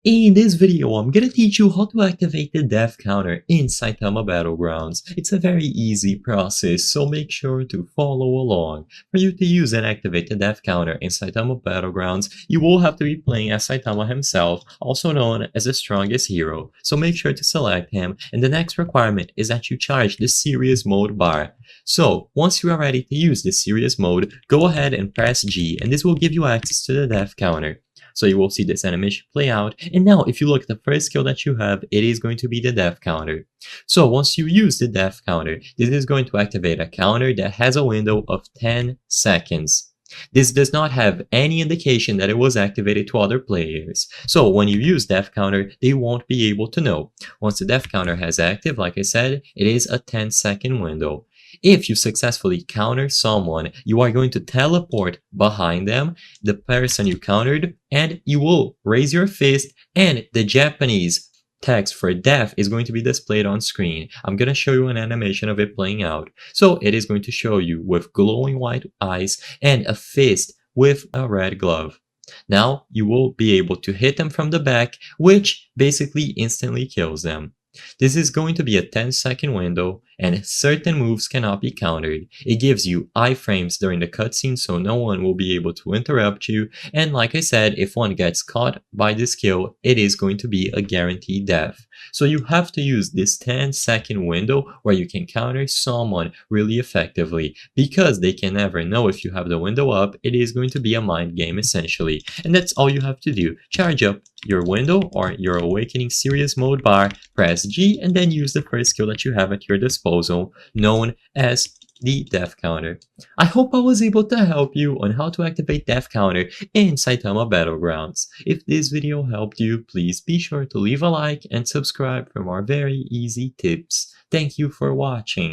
In this video, I'm gonna teach you how to activate the death counter in Saitama Battlegrounds. It's a very easy process, so make sure to follow along. For you to use and activate the death counter in Saitama Battlegrounds, you will have to be playing as Saitama himself, also known as the strongest hero. So make sure to select him, and the next requirement is that you charge the serious mode bar. So once you are ready to use the serious mode, go ahead and press G, and this will give you access to the death counter. So you will see this animation play out. And now if you look at the first skill that you have, it is going to be the death counter. So once you use the death counter, this is going to activate a counter that has a window of 10 seconds. This does not have any indication that it was activated to other players. So when you use death counter, they won't be able to know. Once the death counter has active, like I said, it is a 10-second window. If you successfully counter someone, you are going to teleport behind them, the person you countered, and you will raise your fist, and the Japanese text for death is going to be displayed on screen. I'm going to show you an animation of it playing out. So it is going to show you with glowing white eyes and a fist with a red glove. Now you will be able to hit them from the back, which basically instantly kills them. This is going to be a 10-second window, and certain moves cannot be countered. It gives you iframes during the cutscene so no one will be able to interrupt you, and like I said, if one gets caught by this kill, it is going to be a guaranteed death. So you have to use this 10-second window where you can counter someone really effectively. Because they can never know if you have the window up, it is going to be a mind game essentially. And that's all you have to do. Charge up your window or your awakening serious mode bar, press G, and then use the first skill that you have at your disposal, known as the death counter. I hope I was able to help you on how to activate death counter in Saitama Battlegrounds. If this video helped you, please be sure to leave a like and subscribe for more very easy tips. Thank you for watching.